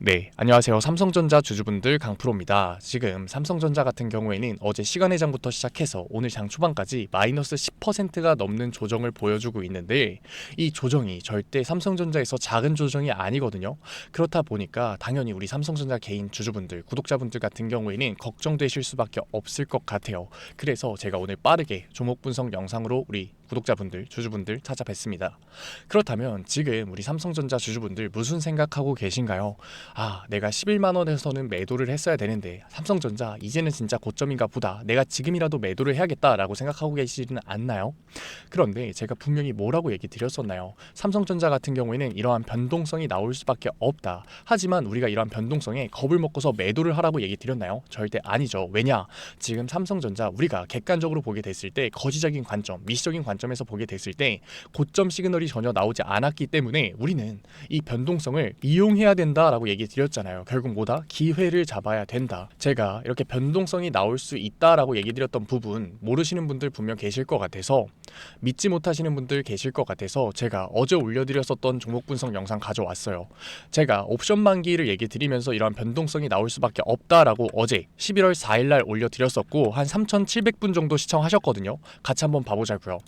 네, 안녕하세요. 삼성전자 주주분들 강프로입니다. 지금 삼성전자 같은 경우에는 어제 시간회장부터 시작해서 오늘 장 초반까지 마이너스 10%가 넘는 조정을 보여주고 있는데 이 조정이 절대 삼성전자에서 작은 조정이 아니거든요. 그렇다 보니까 당연히 우리 삼성전자 개인 주주분들, 구독자분들 같은 경우에는 걱정되실 수밖에 없을 것 같아요. 그래서 제가 오늘 빠르게 종목 분석 영상으로 우리 구독자분들, 주주분들 찾아뵙습니다. 그렇다면 지금 우리 삼성전자 주주분들 무슨 생각하고 계신가요? 내가 11만 원에서는 매도를 했어야 되는데 삼성전자 이제는 진짜 고점인가 보다. 내가 지금이라도 매도를 해야겠다라고 생각하고 계시지는 않나요? 그런데 제가 분명히 뭐라고 얘기 드렸었나요? 삼성전자 같은 경우에는 이러한 변동성이 나올 수밖에 없다. 하지만 우리가 이러한 변동성에 겁을 먹고서 매도를 하라고 얘기 드렸나요? 절대 아니죠. 왜냐? 지금 삼성전자 우리가 객관적으로 보게 됐을 때 거시적인 관점, 미시적인 관점에서 보게 됐을 때 고점 시그널이 전혀 나오지 않았기 때문에 우리는 이 변동성을 이용해야 된다라고 얘기 드렸잖아요. 결국 뭐다? 기회를 잡아야 된다. 제가 이렇게 변동성이 나올 수 있다라고 얘기 드렸던 부분 모르시는 분들 분명 계실 것 같아서, 믿지 못하시는 분들 계실 것 같아서 제가 어제 올려드렸었던 종목 분석 영상 가져왔어요. 제가 옵션 만기를 얘기 드리면서 이러한 변동성이 나올 수밖에 없다라고 어제 11월 4일날 올려드렸었고 한 3,700분 정도 시청하셨거든요. 같이 한번 봐보자고요.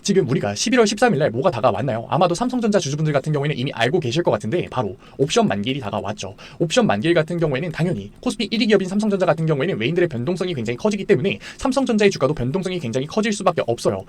지금 우리가 11월 13일날 뭐가 다가왔나요? 아마도 삼성전자 주주분들 같은 경우에는 이미 알고 계실 것 같은데 바로 옵션 만기일이 다가왔죠. 옵션 만기일 같은 경우에는 당연히 코스피 1위 기업인 삼성전자 같은 경우에는 외인들의 변동성이 굉장히 커지기 때문에 삼성전자의 주가도 변동성이 굉장히 커질 수밖에 없어요.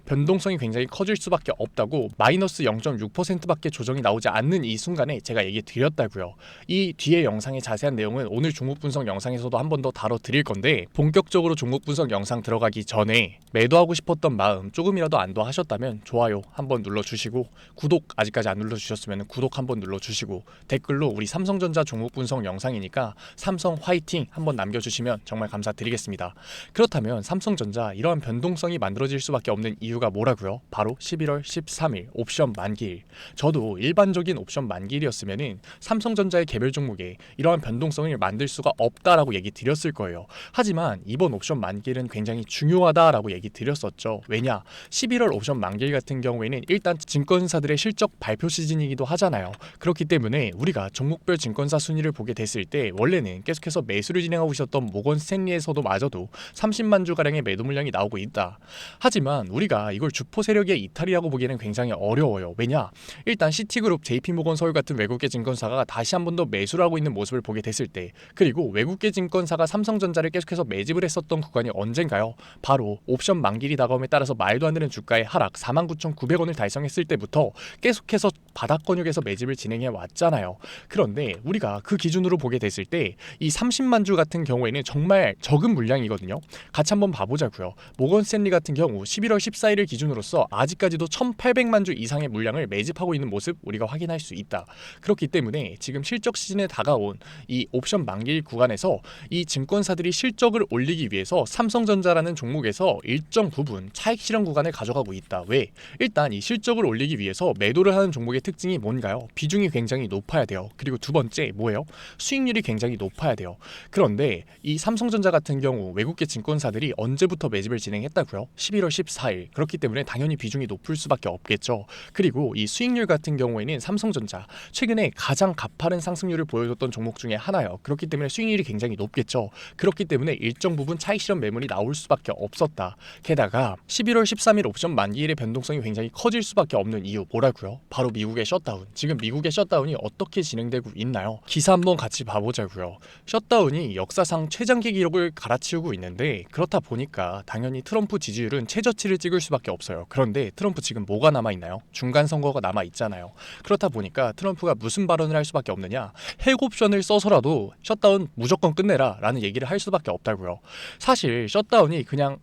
변동성이 굉장히 커질 수밖에 없다고 마이너스 0.6%밖에 조정이 나오지 않는 이 순간에 제가 얘기 드렸다고요. 이 뒤에 영상의 자세한 내용은 오늘 종목 분석 영상에서도 한 번 더 다뤄드릴 건데, 본격적으로 종목 분석 영상 들어가기 전에 매도하고 싶었던 마음 조금이라도 안도하셨다면 좋아요 한번 눌러주시고, 구독 아직까지 안 눌러주셨으면 구독 한번 눌러주시고, 댓글로 우리 삼성전자 종목 분석 영상이니까 삼성 화이팅 한번 남겨주시면 정말 감사드리겠습니다. 그렇다면 삼성전자 이러한 변동성이 만들어질 수밖에 없는 이유가 뭐라고요? 바로 11월 13일 옵션 만기일. 저도 일반적인 옵션 만기일이었으면 삼성전자의 개별 종목에 이러한 변동성을 만들 수가 없다라고 얘기 드렸을 거예요. 하지만 이번 옵션 만기일은 굉장히 중요하다라고 얘기 드렸었죠. 왜냐? 11월 옵션 만기일 같은 경우에는 일단 증권사들의 실적 발표 시즌이기도 하잖아요. 그렇기 때문에 우리가 종목별 증권사 순위를 보게 됐을 때 원래는 계속해서 매수를 진행하고 있었던 모건 스탠리에서도 마저도 30만 주가량의 매도 물량이 나오고 있다. 하지만 우리가 이걸 주포 세력의 이탈이라고 보기에는 굉장히 어려워요. 왜냐? 일단 시티그룹, JP모건 서울 같은 외국계 증권사가 다시 한 번 더 매수를 하고 있는 모습을 보게 됐을 때, 그리고 외국계 증권사가 삼성전자를 계속해서 매집을 했었던 구간이 언젠가요? 바로 옵션 만기일이 다가옴에 따라서 말도 안 되는 주가의 하락 49,900원을 달성했을 때부터 계속해서 바닥권역에서 매집을 진행해 왔잖아요. 그런데 우리가 그 기준으로 보게 됐을 때 이 30만 주 같은 경우에는 정말 적은 물량이거든요. 같이 한번 봐보자고요. 모건 스탠리 같은 경우 11월 14일을 기준으로서 아직까지도 1,800만 주 이상의 물량을 매집하고 있는 모습 우리가 확인할 수 있다. 그렇기 때문에 지금 실적 시즌에 다가온 이 옵션 만기일 구간에서 이 증권사들이 실적을 올리기 위해서 삼성전자라는 종목에서 일정 부분 차익 실현 구간을 가져가고 있다. 왜? 일단 이 실적을 올리기 위해서 매도를 하는 종목의 특징이 뭔가요? 비중이 굉장히 높아야 돼요. 그리고 두 번째 뭐예요? 수익률이 굉장히 높아야 돼요. 그런데 이 삼성전자 같은 경우 외국계 증권사들이 언제부터 매집을 진행했다고요? 11월 14일. 그렇기 때문에 당연히 비중이 높을 수밖에 없겠죠. 그리고 이 수익률 같은 경우에는 삼성전자 최근에 가장 가파른 상승률을 보여줬던 종목 중에 하나예요. 그렇기 때문에 수익률이 굉장히 높겠죠. 그렇기 때문에 일정 부분 차익 실현 매물이 나올 수밖에 없었다. 게다가 11월 13일 옵션 만기일의 변동성이 굉장히 커질 수밖에 없는 이유 뭐라고요? 바로 미국의 셧다운. 지금 미국의 셧다운이 어떻게 진행되고 있나요? 기사 한번 같이 봐보자고요. 셧다운이 역사상 최장기 기록을 갈아치우고 있는데, 그렇다 보니까 당연히 트럼프 지지율은 최저치를 찍을 수밖에 없어요. 그런데 트럼프 지금 뭐가 남아있나요? 중간 선거가 남아있잖아요. 그렇다 보니까 트럼프가 무슨 발언을 할 수밖에 없느냐? 핵옵션을 써서라도 셧다운 무조건 끝내라 라는 얘기를 할 수밖에 없다고요. 사실 셧다운이 그냥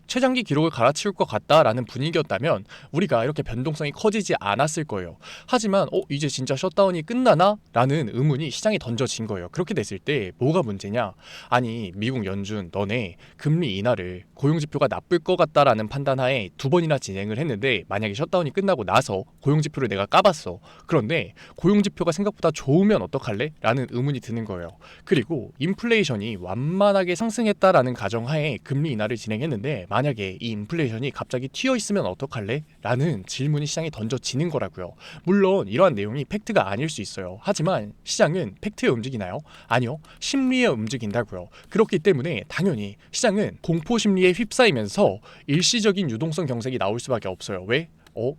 최장기 기록을 갈아치울 것 같다라는 분위기였다면 우리가 이렇게 변동성이 커지지 않았을 거예요. 하지만 이제 진짜 셧다운이 끝나나? 라는 의문이 시장에 던져진 거예요. 그렇게 됐을 때 뭐가 문제냐? 아니 미국 연준 너네 금리 인하를 고용지표가 나쁠 것 같다라는 판단하에 두 번이나 진행을 했는데, 만약에 셧다운이 끝나고 나서 고용지표를 내가 까봤어. 그런데 고용지표가 생각보다 좋으면 어떡할래? 라는 의문이 드는 거예요. 그리고 인플레이션이 완만하게 상승했다라는 가정하에 금리 인하를 진행했는데, 만약에 이 인플레이션이 갑자기 튀어 있으면 어떡할래? 라는 질문이 시장에 던져지는 거라고요. 물론 이러한 내용이 팩트가 아닐 수 있어요. 하지만 시장은 팩트에 움직이나요? 아니요. 심리에 움직인다고요. 그렇기 때문에 당연히 시장은 공포 심리에 휩싸이면서 일시적인 유동성 경색이 나올 수밖에 없어요. 왜?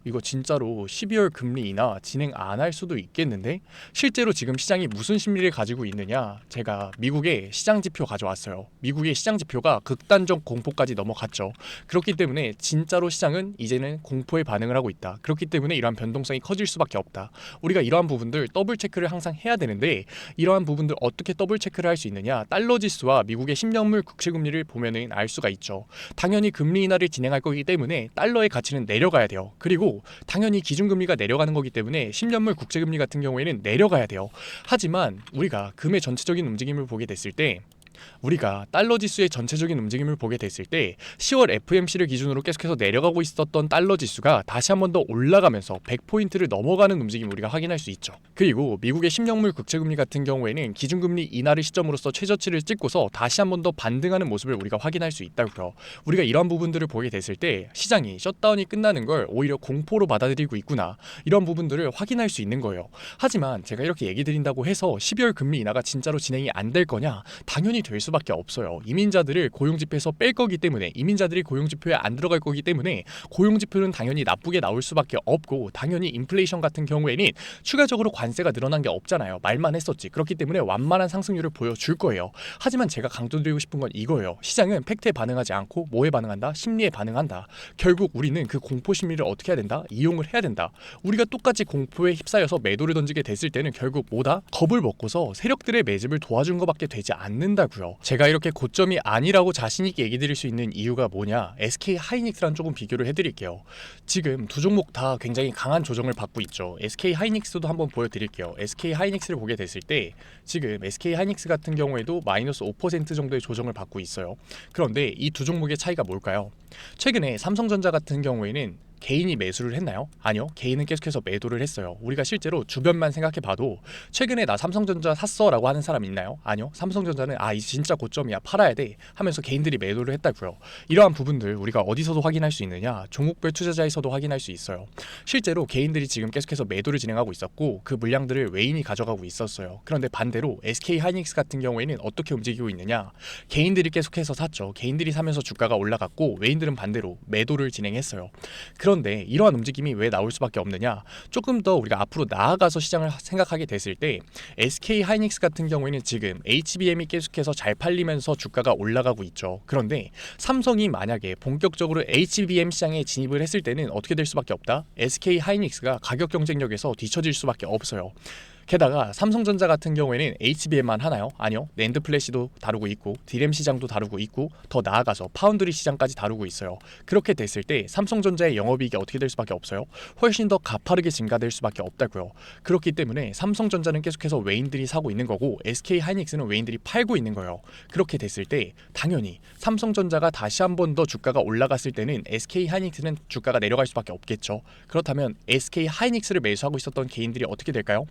이거 진짜로 12월 금리 인하 진행 안 할 수도 있겠는데? 실제로 지금 시장이 무슨 심리를 가지고 있느냐? 제가 미국의 시장 지표 가져왔어요. 미국의 시장 지표가 극단적 공포까지 넘어갔죠. 그렇기 때문에 진짜로 시장은 이제는 공포에 반응을 하고 있다. 그렇기 때문에 이러한 변동성이 커질 수밖에 없다. 우리가 이러한 부분들 더블 체크를 항상 해야 되는데 이러한 부분들 어떻게 더블 체크를 할 수 있느냐? 달러 지수와 미국의 10년물 국채 금리를 보면은 알 수가 있죠. 당연히 금리 인하를 진행할 거기 때문에 달러의 가치는 내려가야 돼요. 그리고 당연히 기준금리가 내려가는 거기 때문에 10년물 국채금리 같은 경우에는 내려가야 돼요. 하지만 우리가 금의 전체적인 움직임을 보게 됐을 때 우리가 달러 지수의 전체적인 움직임을 보게 됐을 때 10월 FMC를 기준으로 계속해서 내려가고 있었던 달러 지수가 다시 한 번 더 올라가면서 100포인트를 넘어가는 움직임을 우리가 확인할 수 있죠. 그리고 미국의 10년물 국채금리 같은 경우에는 기준금리 인하를 시점으로서 최저치를 찍고서 다시 한 번 더 반등하는 모습을 우리가 확인할 수 있다고요. 우리가 이런 부분들을 보게 됐을 때 시장이 셧다운이 끝나는 걸 오히려 공포로 받아들이고 있구나, 이런 부분들을 확인할 수 있는 거예요. 하지만 제가 이렇게 얘기 드린다고 해서 12월 금리 인하가 진짜로 진행이 안 될 거냐? 당연히 될 수밖에 없어요. 이민자들을 고용지표에서 뺄 거기 때문에, 이민자들이 고용지표에 안 들어갈 거기 때문에 고용지표는 당연히 나쁘게 나올 수밖에 없고, 당연히 인플레이션 같은 경우에는 추가적으로 관세가 늘어난 게 없잖아요. 말만 했었지. 그렇기 때문에 완만한 상승률을 보여줄 거예요. 하지만 제가 강조드리고 싶은 건 이거예요. 시장은 팩트에 반응하지 않고 뭐에 반응한다? 심리에 반응한다. 결국 우리는 그 공포 심리를 어떻게 해야 된다? 이용을 해야 된다. 우리가 똑같이 공포에 휩싸여서 매도를 던지게 됐을 때는 결국 뭐다? 겁을 먹고서 세력들의 매집을 도와준 것밖에 되지 않는다고요. 제가 이렇게 고점이 아니라고 자신있게 얘기 드릴 수 있는 이유가 뭐냐, SK 하이닉스랑 조금 비교를 해드릴게요. 지금 두 종목 다 굉장히 강한 조정을 받고 있죠. SK 하이닉스도 한번 보여드릴게요. SK 하이닉스를 보게 됐을 때 지금 SK 하이닉스 같은 경우에도 마이너스 5% 정도의 조정을 받고 있어요. 그런데 이 두 종목의 차이가 뭘까요? 최근에 삼성전자 같은 경우에는 개인이 매수를 했나요? 아니요. 개인은 계속해서 매도를 했어요. 우리가 실제로 주변만 생각해봐도 최근에 나 삼성전자 샀어 라고 하는 사람 있나요? 아니요. 삼성전자는 이 진짜 고점이야, 팔아야 돼 하면서 개인들이 매도를 했다고요. 이러한 부분들 우리가 어디서도 확인할 수 있느냐? 종목별 투자자에서도 확인할 수 있어요. 실제로 개인들이 지금 계속해서 매도를 진행하고 있었고 그 물량들을 외인이 가져가고 있었어요. 그런데 반대로 SK 하이닉스 같은 경우에는 어떻게 움직이고 있느냐? 개인들이 계속해서 샀죠. 개인들이 사면서 주가가 올라갔고 외인들은 반대로 매도를 진행했어요. 그런데 이러한 움직임이 왜 나올 수밖에 없느냐? 조금 더 우리가 앞으로 나아가서 시장을 생각하게 됐을 때 SK 하이닉스 같은 경우에는 지금 HBM이 계속해서 잘 팔리면서 주가가 올라가고 있죠. 그런데 삼성이 만약에 본격적으로 HBM 시장에 진입을 했을 때는 어떻게 될 수밖에 없다? SK 하이닉스가 가격 경쟁력에서 뒤처질 수밖에 없어요. 게다가 삼성전자 같은 경우에는 HBM만 하나요? 아니요. 낸드 플래시도 다루고 있고 디램 시장도 다루고 있고 더 나아가서 파운드리 시장까지 다루고 있어요. 그렇게 됐을 때 삼성전자의 영업이익이 어떻게 될 수밖에 없어요? 훨씬 더 가파르게 증가될 수밖에 없다고요. 그렇기 때문에 삼성전자는 계속해서 외인들이 사고 있는 거고 SK 하이닉스는 외인들이 팔고 있는 거예요. 그렇게 됐을 때 당연히 삼성전자가 다시 한 번 더 주가가 올라갔을 때는 SK 하이닉스는 주가가 내려갈 수밖에 없겠죠. 그렇다면 SK 하이닉스를 매수하고 있었던 개인들이 어떻게 될까요?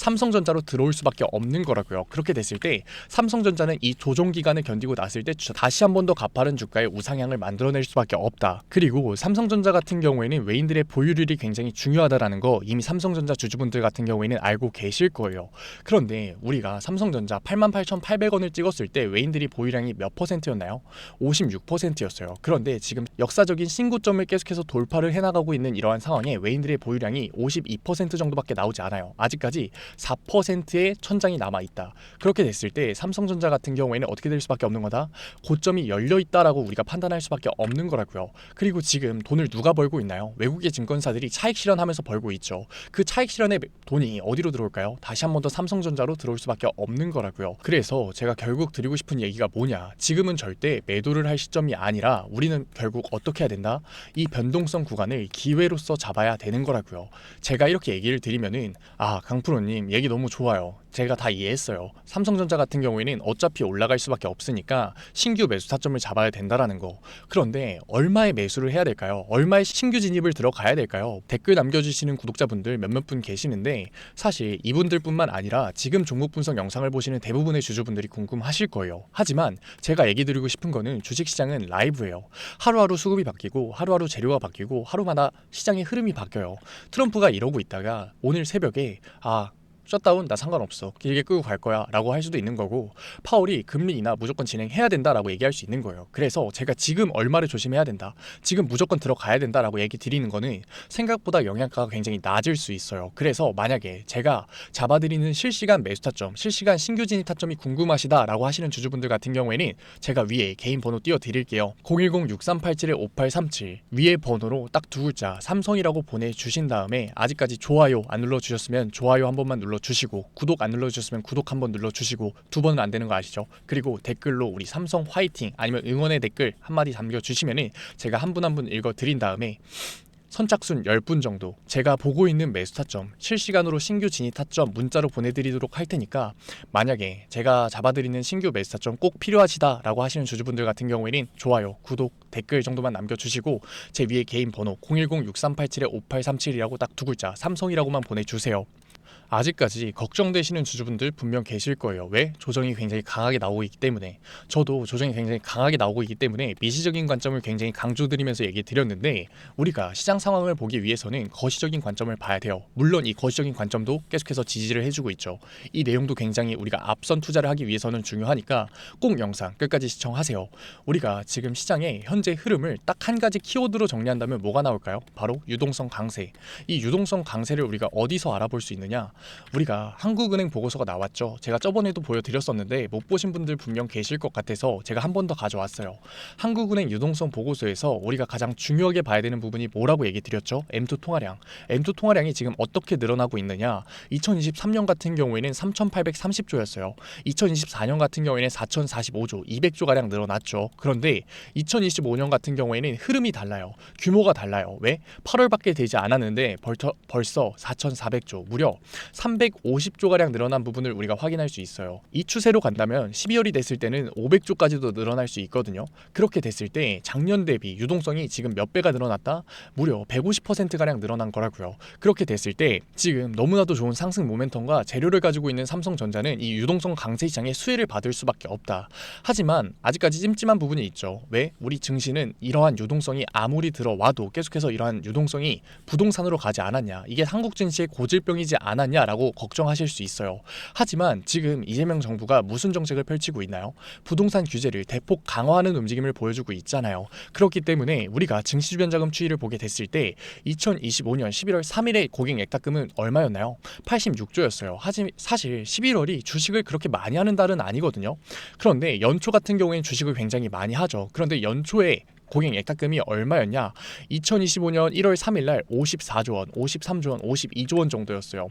삼성전자로 들어올 수밖에 없는 거라고요. 그렇게 됐을 때 삼성전자는 이 조정 기간을 견디고 났을 때 다시 한 번 더 가파른 주가의 우상향을 만들어낼 수밖에 없다. 그리고 삼성전자 같은 경우에는 외인들의 보유율이 굉장히 중요하다라는 거 이미 삼성전자 주주분들 같은 경우에는 알고 계실 거예요. 그런데 우리가 삼성전자 88,800원을 찍었을 때 외인들이 보유량이 몇 퍼센트였나요? 56%였어요. 그런데 지금 역사적인 신고점을 계속해서 돌파를 해나가고 있는 이러한 상황에 외인들의 보유량이 52% 정도밖에 나오지 않아요. 아직까지 4%의 천장이 남아있다. 그렇게 됐을 때 삼성전자 같은 경우에는 어떻게 될 수밖에 없는 거다? 고점이 열려있다라고 우리가 판단할 수밖에 없는 거라고요. 그리고 지금 돈을 누가 벌고 있나요? 외국의 증권사들이 차익 실현하면서 벌고 있죠. 그 차익 실현의 돈이 어디로 들어올까요? 다시 한 번 더 삼성전자로 들어올 수밖에 없는 거라고요. 그래서 제가 결국 드리고 싶은 얘기가 뭐냐? 지금은 절대 매도를 할 시점이 아니라 우리는 결국 어떻게 해야 된다? 이 변동성 구간을 기회로서 잡아야 되는 거라고요. 제가 이렇게 얘기를 드리면은 강프로님 얘기 너무 좋아요. 제가 다 이해했어요. 삼성전자 같은 경우에는 어차피 올라갈 수밖에 없으니까 신규 매수 타점을 잡아야 된다라는 거. 그런데 얼마의 매수를 해야 될까요? 얼마의 신규 진입을 들어가야 될까요? 댓글 남겨주시는 구독자분들 몇몇 분 계시는데 사실 이분들뿐만 아니라 지금 종목 분석 영상을 보시는 대부분의 주주분들이 궁금하실 거예요. 하지만 제가 얘기 드리고 싶은 거는 주식시장은 라이브예요. 하루하루 수급이 바뀌고 하루하루 재료가 바뀌고 하루마다 시장의 흐름이 바뀌어요. 트럼프가 이러고 있다가 오늘 새벽에 셧다운 나 상관없어 길게 끌고 갈 거야 라고 할 수도 있는 거고, 파월이 금리 인하 무조건 진행해야 된다라고 얘기할 수 있는 거예요. 그래서 제가 지금 얼마를 조심해야 된다, 지금 무조건 들어가야 된다라고 얘기 드리는 거는 생각보다 영향가가 굉장히 낮을 수 있어요. 그래서 만약에 제가 잡아드리는 실시간 매수 타점, 실시간 신규 진입 타점이 궁금하시다 라고 하시는 주주분들 같은 경우에는 제가 위에 개인 번호 띄워 드릴게요. 010-6387-5837 위에 번호로 딱 두 글자 삼성이라고 보내주신 다음에 아직까지 좋아요 안 눌러주셨으면 좋아요 한 번만 눌러주시고, 구독 안 눌러주셨으면 구독 한번 눌러주시고, 두 번은 안 되는 거 아시죠? 그리고 댓글로 우리 삼성 화이팅 아니면 응원의 댓글 한마디 남겨주시면은 제가 한 분 한 분 읽어드린 다음에 선착순 10분 정도 제가 보고 있는 매수 타점, 실시간으로 신규 진입 타점 문자로 보내드리도록 할 테니까, 만약에 제가 잡아드리는 신규 매수 타점 꼭 필요하시다 라고 하시는 주주분들 같은 경우에는 좋아요, 구독, 댓글 정도만 남겨주시고 제 위에 개인 번호 010-6387-5837이라고 딱 두 글자 삼성이라고만 보내주세요. 아직까지 걱정되시는 주주분들 분명 계실 거예요. 왜? 조정이 굉장히 강하게 나오고 있기 때문에. 저도 조정이 굉장히 강하게 나오고 있기 때문에 미시적인 관점을 굉장히 강조드리면서 얘기 드렸는데, 우리가 시장 상황을 보기 위해서는 거시적인 관점을 봐야 돼요. 물론 이 거시적인 관점도 계속해서 지지를 해주고 있죠. 이 내용도 굉장히 우리가 앞선 투자를 하기 위해서는 중요하니까 꼭 영상 끝까지 시청하세요. 우리가 지금 시장의 현재 흐름을 딱 한 가지 키워드로 정리한다면 뭐가 나올까요? 바로 유동성 강세. 이 유동성 강세를 우리가 어디서 알아볼 수 있느냐? 우리가 한국은행 보고서가 나왔죠. 제가 저번에도 보여드렸었는데 못 보신 분들 분명 계실 것 같아서 제가 한 번 더 가져왔어요. 한국은행 유동성 보고서에서 우리가 가장 중요하게 봐야 되는 부분이 뭐라고 얘기 드렸죠? M2 통화량. M2 통화량이 지금 어떻게 늘어나고 있느냐? 2023년 같은 경우에는 3,830조였어요. 2024년 같은 경우에는 4,045조, 200조가량 늘어났죠. 그런데 2025년 같은 경우에는 흐름이 달라요. 규모가 달라요. 왜? 8월밖에 되지 않았는데 벌써 4,400조, 무려 350조가량 늘어난 부분을 우리가 확인할 수 있어요. 이 추세로 간다면 12월이 됐을 때는 500조까지도 늘어날 수 있거든요. 그렇게 됐을 때 작년 대비 유동성이 지금 몇 배가 늘어났다? 무려 150%가량 늘어난 거라고요. 그렇게 됐을 때 지금 너무나도 좋은 상승 모멘텀과 재료를 가지고 있는 삼성전자는 이 유동성 강세 시장의 수혜를 받을 수밖에 없다. 하지만 아직까지 찜찜한 부분이 있죠. 왜? 우리 증시는 이러한 유동성이 아무리 들어와도 계속해서 이러한 유동성이 부동산으로 가지 않았냐, 이게 한국 증시의 고질병이지 않았냐라고 걱정하실 수 있어요. 하지만 지금 이재명 정부가 무슨 정책을 펼치고 있나요? 부동산 규제를 대폭 강화하는 움직임을 보여주고 있잖아요. 그렇기 때문에 우리가 증시 주변 자금 추이를 보게 됐을 때 2025년 11월 3일의 고객 예탁금은 얼마였나요? 86조였어요. 하지만 사실 11월이 주식을 그렇게 많이 하는 달은 아니거든요. 그런데 연초 같은 경우에는 주식을 굉장히 많이 하죠. 그런데 연초에 고객 예탁금이 얼마였냐? 2025년 1월 3일날 54조 원, 53조 원, 52조 원 정도였어요.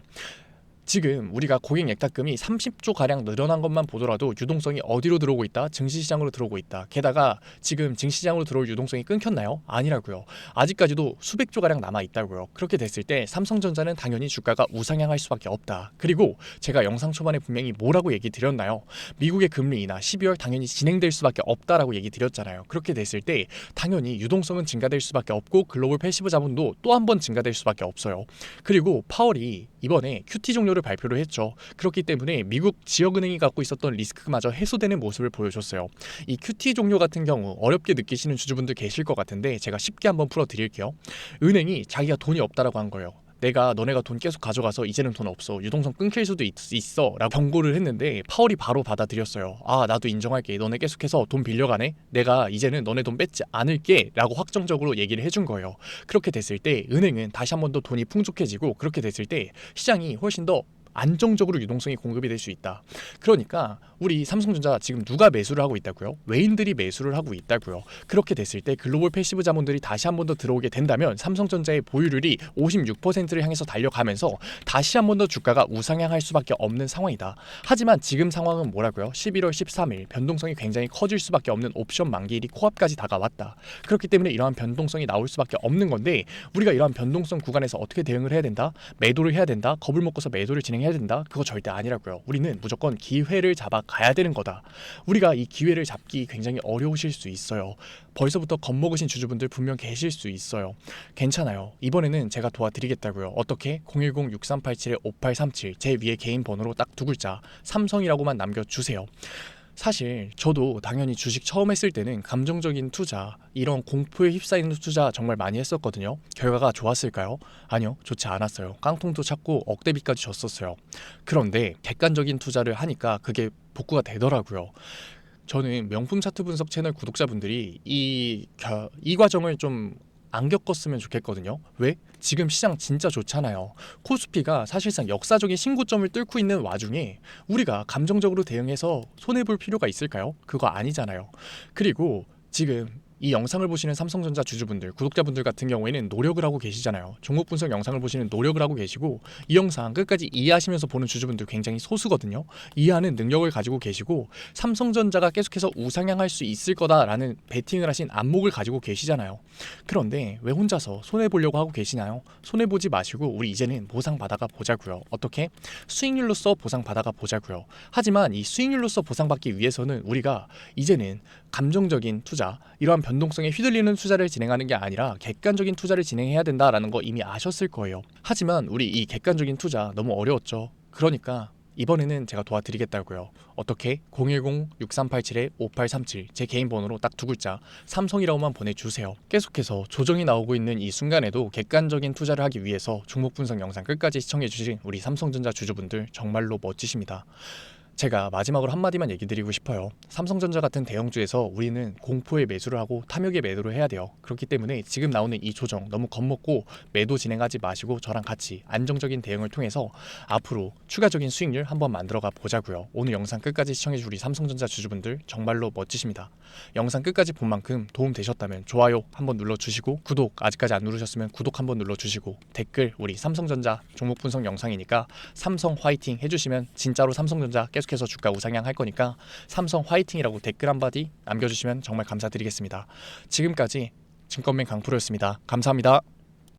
지금 우리가 고객 예탁금이 30조 가량 늘어난 것만 보더라도 유동성이 어디로 들어오고 있다? 증시시장으로 들어오고 있다. 게다가 지금 증시시장으로 들어올 유동성이 끊겼나요? 아니라고요. 아직까지도 수백조 가량 남아 있다고요. 그렇게 됐을 때 삼성전자는 당연히 주가가 우상향할 수밖에 없다. 그리고 제가 영상 초반에 분명히 뭐라고 얘기 드렸나요? 미국의 금리 인하 12월 당연히 진행될 수밖에 없다라고 얘기 드렸잖아요. 그렇게 됐을 때 당연히 유동성은 증가될 수밖에 없고 글로벌 패시브 자본도 또 한 번 증가될 수밖에 없어요. 그리고 파월이 이번에 QT 종료를 발표를 했죠. 그렇기 때문에 미국 지역은행이 갖고 있었던 리스크마저 해소되는 모습을 보여줬어요. 이 QT 종료 같은 경우 어렵게 느끼시는 주주분들 계실 것 같은데 제가 쉽게 한번 풀어드릴게요. 은행이 자기가 돈이 없다라고 한 거예요. 너네가 돈 계속 가져가서 이제는 돈 없어, 유동성 끊길 수도 있어 라고 경고를 했는데 파월이 바로 받아들였어요. 나도 인정할게, 너네 계속해서 돈 빌려가네, 내가 이제는 너네 돈 뺏지 않을게 라고 확정적으로 얘기를 해준 거예요. 그렇게 됐을 때 은행은 다시 한 번 더 돈이 풍족해지고, 그렇게 됐을 때 시장이 훨씬 더 안정적으로 유동성이 공급이 될 수 있다. 그러니까 우리 삼성전자 지금 누가 매수를 하고 있다고요? 외인들이 매수를 하고 있다고요. 그렇게 됐을 때 글로벌 패시브 자본들이 다시 한 번 더 들어오게 된다면 삼성전자의 보유율이 56%를 향해서 달려가면서 다시 한 번 더 주가가 우상향할 수밖에 없는 상황이다. 하지만 지금 상황은 뭐라고요? 11월 13일 변동성이 굉장히 커질 수밖에 없는 옵션 만기일이 코앞까지 다가왔다. 그렇기 때문에 이러한 변동성이 나올 수밖에 없는 건데 우리가 이러한 변동성 구간에서 어떻게 대응을 해야 된다? 매도를 해야 된다? 겁을 먹고서 매도를 진행해야 된다? 그거 절대 아니라고요. 우리는 무조건 기회를 잡아 가야 되는 거다. 우리가 이 기회를 잡기 굉장히 어려우실 수 있어요. 벌써부터 겁먹으신 주주분들 분명 계실 수 있어요. 괜찮아요. 이번에는 제가 도와드리겠다고요. 어떻게? 010-6387-5837 제 위에 개인 번호로 딱 두 글자 삼성이라고만 남겨주세요. 사실 저도 당연히 주식 처음 했을 때는 감정적인 투자, 이런 공포에 휩싸이는 투자 정말 많이 했었거든요. 결과가 좋았을까요? 아니요, 좋지 않았어요. 깡통도 찾고 억대비까지 졌었어요. 그런데 객관적인 투자를 하니까 그게 복구가 되더라고요. 저는 명품 차트 분석 채널 구독자분들이 이 과정을 좀 안 겪었으면 좋겠거든요. 왜? 지금 시장 진짜 좋잖아요. 코스피가 사실상 역사적인 신고점을 뚫고 있는 와중에 우리가 감정적으로 대응해서 손해볼 필요가 있을까요? 그거 아니잖아요. 그리고 지금 이 영상을 보시는 삼성전자 주주분들, 구독자분들 같은 경우에는 노력을 하고 계시잖아요. 종목 분석 영상을 보시는 노력을 하고 계시고 이 영상 끝까지 이해하시면서 보는 주주분들 굉장히 소수거든요. 이해하는 능력을 가지고 계시고 삼성전자가 계속해서 우상향할 수 있을 거다라는 베팅을 하신 안목을 가지고 계시잖아요. 그런데 왜 혼자서 손해보려고 하고 계시나요? 손해보지 마시고 우리 이제는 보상받아가 보자고요. 어떻게? 수익률로서 보상받아가 보자고요. 하지만 이 수익률로서 보상받기 위해서는 우리가 이제는 감정적인 투자, 이러한 변동성에 휘둘리는 투자를 진행하는 게 아니라 객관적인 투자를 진행해야 된다라는 거 이미 아셨을 거예요. 하지만 우리 이 객관적인 투자 너무 어려웠죠. 그러니까 이번에는 제가 도와드리겠다고요. 어떻게? 010-6387-5837 제 개인 번호로 딱 두 글자 삼성이라고만 보내주세요. 계속해서 조정이 나오고 있는 이 순간에도 객관적인 투자를 하기 위해서 종목 분석 영상 끝까지 시청해주신 우리 삼성전자 주주분들 정말로 멋지십니다. 제가 마지막으로 한마디만 얘기 드리고 싶어요. 삼성전자 같은 대형주에서 우리는 공포에 매수를 하고 탐욕에 매도를 해야 돼요. 그렇기 때문에 지금 나오는 이 조정 너무 겁먹고 매도 진행하지 마시고 저랑 같이 안정적인 대응을 통해서 앞으로 추가적인 수익률 한번 만들어가 보자고요. 오늘 영상 끝까지 시청해주신 우리 삼성전자 주주분들 정말로 멋지십니다. 영상 끝까지 본 만큼 도움 되셨다면 좋아요 한번 눌러주시고 구독 아직까지 안 누르셨으면 구독 한번 눌러주시고 댓글 우리 삼성전자 종목 분석 영상이니까 삼성 화이팅 해주시면 진짜로 삼성전자 계속해서 주가 우상향 할 거니까 삼성 화이팅이라고 댓글 한마디 남겨주시면 정말 감사드리겠습니다. 지금까지 증권맨 강프로였습니다. 감사합니다.